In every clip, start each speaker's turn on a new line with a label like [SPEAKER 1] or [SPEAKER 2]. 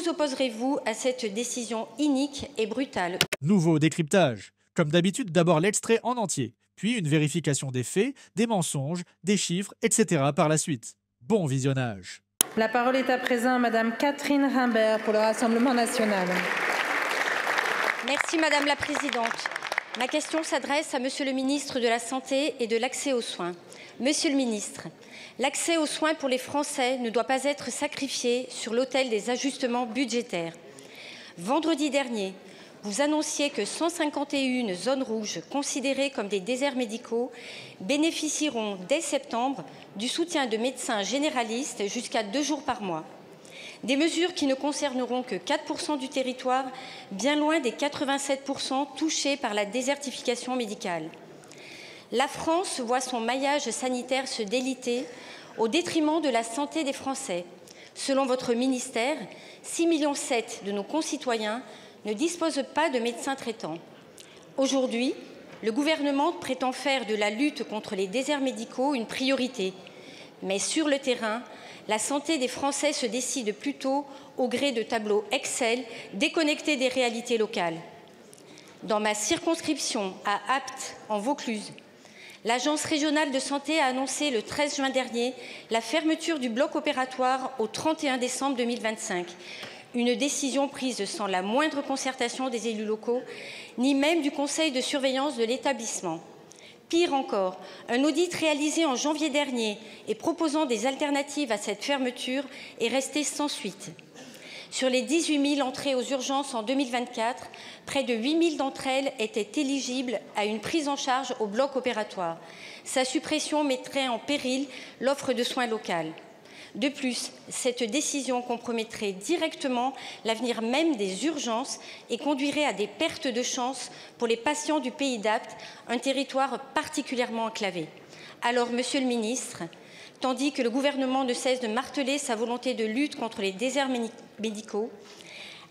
[SPEAKER 1] vous opposerez-vous à cette décision inique et brutale?
[SPEAKER 2] Nouveau décryptage. Comme d'habitude, d'abord l'extrait en entier, puis une vérification des faits, des mensonges, des chiffres, etc. par la suite. Bon visionnage.
[SPEAKER 3] La parole est à présent à Madame Catherine Rimbert pour le Rassemblement national.
[SPEAKER 1] Merci Madame la Présidente. Ma question s'adresse à Monsieur le ministre de la Santé et de l'Accès aux soins. Monsieur le ministre, l'accès aux soins pour les Français ne doit pas être sacrifié sur l'autel des ajustements budgétaires. Vendredi dernier, vous annonciez que 151 zones rouges considérées comme des déserts médicaux bénéficieront dès septembre du soutien de médecins généralistes jusqu'à 2 jours par mois. Des mesures qui ne concerneront que 4% du territoire, bien loin des 87% touchés par la désertification médicale. La France voit son maillage sanitaire se déliter au détriment de la santé des Français. Selon votre ministère, 6,7 millions de nos concitoyens ne disposent pas de médecins traitants. Aujourd'hui, le gouvernement prétend faire de la lutte contre les déserts médicaux une priorité. Mais sur le terrain, la santé des Français se décide plutôt au gré de tableaux Excel déconnectés des réalités locales. Dans ma circonscription, à Apt, en Vaucluse, l'Agence régionale de santé a annoncé le 13 juin dernier la fermeture du bloc opératoire au 31 décembre 2025. Une décision prise sans la moindre concertation des élus locaux, ni même du conseil de surveillance de l'établissement. Pire encore, un audit réalisé en janvier dernier et proposant des alternatives à cette fermeture est resté sans suite. Sur les 18 000 entrées aux urgences en 2024, près de 8 000 d'entre elles étaient éligibles à une prise en charge au bloc opératoire. Sa suppression mettrait en péril l'offre de soins locale. De plus, cette décision compromettrait directement l'avenir même des urgences et conduirait à des pertes de chance pour les patients du Pays d'Apt, un territoire particulièrement enclavé. Alors, Monsieur le ministre, tandis que le gouvernement ne cesse de marteler sa volonté de lutte contre les déserts médicaux,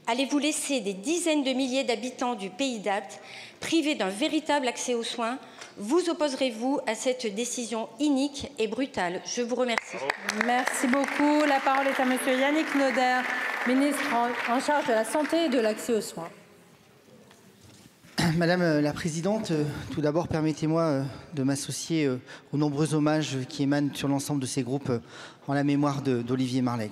[SPEAKER 1] allez-vous laisser des dizaines de milliers d'habitants du Pays d'Apt privés d'un véritable accès aux soins? Vous opposerez-vous à cette décision inique et brutale? Je vous remercie.
[SPEAKER 3] Merci beaucoup. La parole est à Monsieur Yannick Noder, ministre en charge de la Santé et de l'Accès aux soins.
[SPEAKER 4] Madame la Présidente, tout d'abord, permettez-moi de m'associer aux nombreux hommages qui émanent sur l'ensemble de ces groupes en la mémoire d'Olivier Marleix.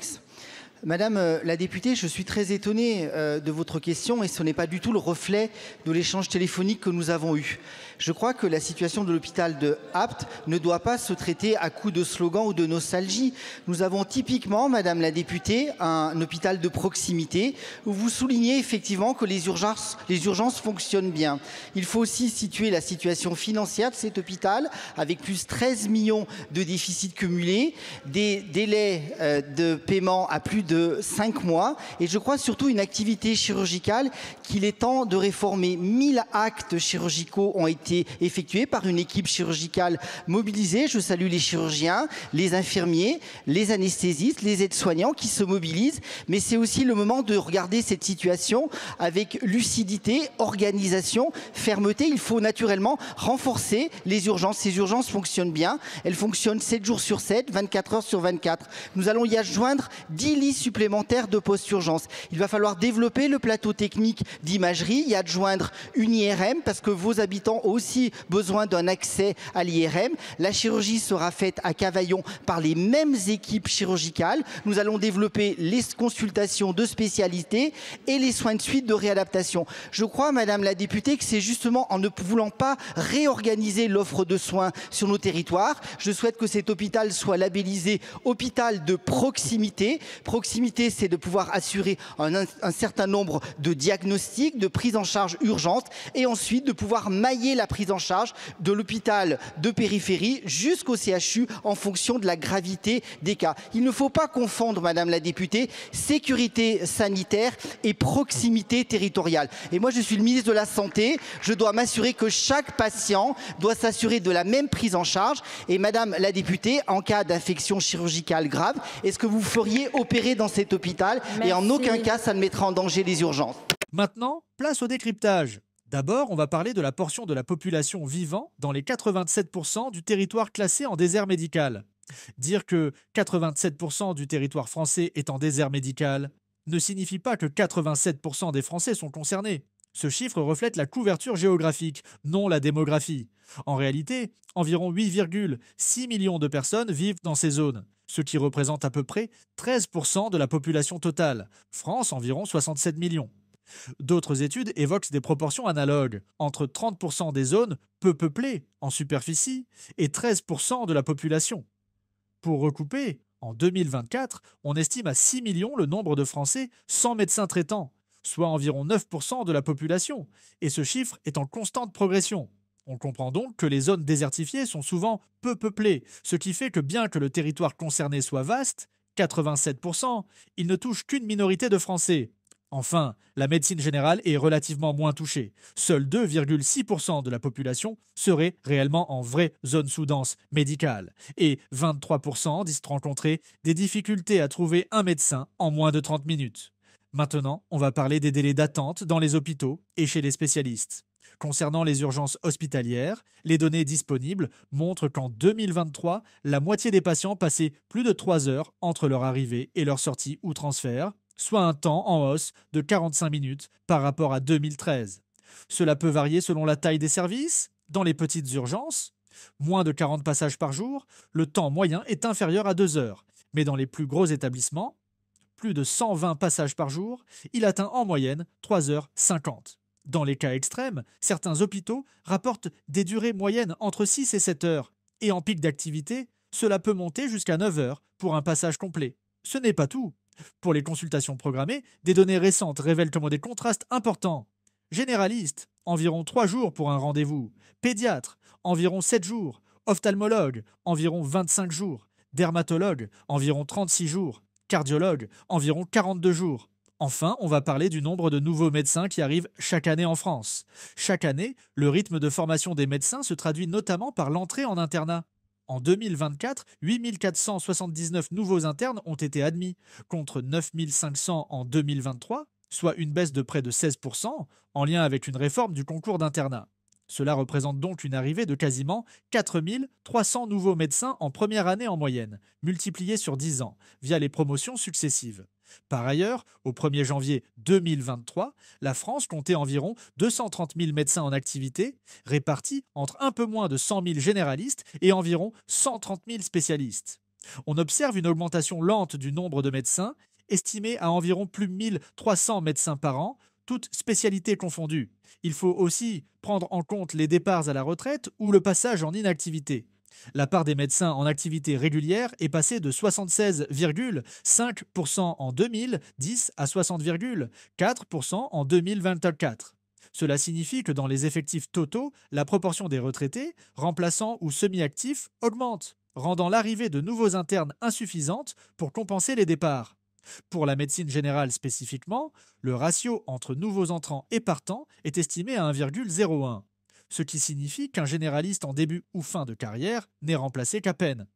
[SPEAKER 4] Madame la députée, je suis très étonné de votre question et ce n'est pas du tout le reflet de l'échange téléphonique que nous avons eu. Je crois que la situation de l'hôpital de Apt ne doit pas se traiter à coups de slogans ou de nostalgie. Nous avons typiquement, Madame la députée, un hôpital de proximité où vous soulignez effectivement que les urgences fonctionnent bien. Il faut aussi situer la situation financière de cet hôpital avec plus 13 millions de déficits cumulés, des délais de paiement à plus de 5 mois et je crois surtout une activité chirurgicale qu'il est temps de réformer. 1000 actes chirurgicaux ont été effectués par une équipe chirurgicale mobilisée. Je salue les chirurgiens, les infirmiers, les anesthésistes, les aides-soignants qui se mobilisent, mais c'est aussi le moment de regarder cette situation avec lucidité, organisation, fermeté. Il faut naturellement renforcer les urgences. Ces urgences fonctionnent bien, elles fonctionnent 7 jours sur 7, 24 heures sur 24. Nous allons y adjoindre 10 lits supplémentaires de post-urgence. Il va falloir développer le plateau technique d'imagerie, y adjoindre une IRM parce que vos habitants ont aussi besoin d'un accès à l'IRM. La chirurgie sera faite à Cavaillon par les mêmes équipes chirurgicales. Nous allons développer les consultations de spécialité et les soins de suite de réadaptation. Je crois, Madame la députée, que c'est justement en ne voulant pas réorganiser l'offre de soins sur nos territoires. Je souhaite que cet hôpital soit labellisé hôpital de proximité. Proximité, c'est de pouvoir assurer un certain nombre de diagnostics, de prise en charge urgente et ensuite de pouvoir mailler la prise en charge de l'hôpital de périphérie jusqu'au CHU en fonction de la gravité des cas. Il ne faut pas confondre, Madame la députée, sécurité sanitaire et proximité territoriale. Et moi, je suis le ministre de la Santé. Je dois m'assurer que chaque patient doit s'assurer de la même prise en charge. Et Madame la députée, en cas d'infection chirurgicale grave, est-ce que vous feriez opérer dans cet hôpital?
[SPEAKER 3] Merci.
[SPEAKER 4] Et en aucun cas, ça ne mettra en danger les urgences.
[SPEAKER 2] Maintenant, place au décryptage. D'abord, on va parler de la portion de la population vivant dans les 87% du territoire classé en désert médical. Dire que 87% du territoire français est en désert médical, ne signifie pas que 87% des Français sont concernés. Ce chiffre reflète la couverture géographique, non la démographie. En réalité, environ 8,6 millions de personnes vivent dans ces zones, ce qui représente à peu près 13% de la population totale. France, environ 67 millions. D'autres études évoquent des proportions analogues, entre 30% des zones peu peuplées en superficie et 13% de la population. Pour recouper, en 2024, on estime à 6 millions le nombre de Français sans médecin traitant, soit environ 9% de la population, et ce chiffre est en constante progression. On comprend donc que les zones désertifiées sont souvent peu peuplées, ce qui fait que bien que le territoire concerné soit vaste, 87%, il ne touche qu'une minorité de Français. Enfin, la médecine générale est relativement moins touchée. Seuls 2,6% de la population serait réellement en vraie zone sous-dense médicale. Et 23% disent rencontrer des difficultés à trouver un médecin en moins de 30 minutes. Maintenant, on va parler des délais d'attente dans les hôpitaux et chez les spécialistes. Concernant les urgences hospitalières, les données disponibles montrent qu'en 2023, la moitié des patients passaient plus de 3 heures entre leur arrivée et leur sortie ou transfert, soit un temps en hausse de 45 minutes par rapport à 2013. Cela peut varier selon la taille des services. Dans les petites urgences, moins de 40 passages par jour, le temps moyen est inférieur à 2 heures. Mais dans les plus gros établissements, plus de 120 passages par jour, il atteint en moyenne 3h50. Dans les cas extrêmes, certains hôpitaux rapportent des durées moyennes entre 6 et 7 heures. Et en pic d'activité, cela peut monter jusqu'à 9 heures pour un passage complet. Ce n'est pas tout. Pour les consultations programmées, des données récentes révèlent comment des contrastes importants. Généraliste, environ 3 jours pour un rendez-vous. Pédiatre, environ 7 jours. Ophtalmologue, environ 25 jours. Dermatologue, environ 36 jours. Cardiologue, environ 42 jours. Enfin, on va parler du nombre de nouveaux médecins qui arrivent chaque année en France. Chaque année, le rythme de formation des médecins se traduit notamment par l'entrée en internat. En 2024, 8 479 nouveaux internes ont été admis, contre 9 500 en 2023, soit une baisse de près de 16%, en lien avec une réforme du concours d'internat. Cela représente donc une arrivée de quasiment 4 300 nouveaux médecins en première année en moyenne, multipliés sur 10 ans, via les promotions successives. Par ailleurs, au 1er janvier 2023, la France comptait environ 230 000 médecins en activité, répartis entre un peu moins de 100 000 généralistes et environ 130 000 spécialistes. On observe une augmentation lente du nombre de médecins, estimé à environ plus de 1300 médecins par an, toutes spécialités confondues. Il faut aussi prendre en compte les départs à la retraite ou le passage en inactivité. La part des médecins en activité régulière est passée de 76,5% en 2010 à 60,4% en 2024. Cela signifie que dans les effectifs totaux, la proportion des retraités, remplaçants ou semi-actifs augmente, rendant l'arrivée de nouveaux internes insuffisante pour compenser les départs. Pour la médecine générale spécifiquement, le ratio entre nouveaux entrants et partants est estimé à 1,01, ce qui signifie qu'un généraliste en début ou fin de carrière n'est remplacé qu'à peine.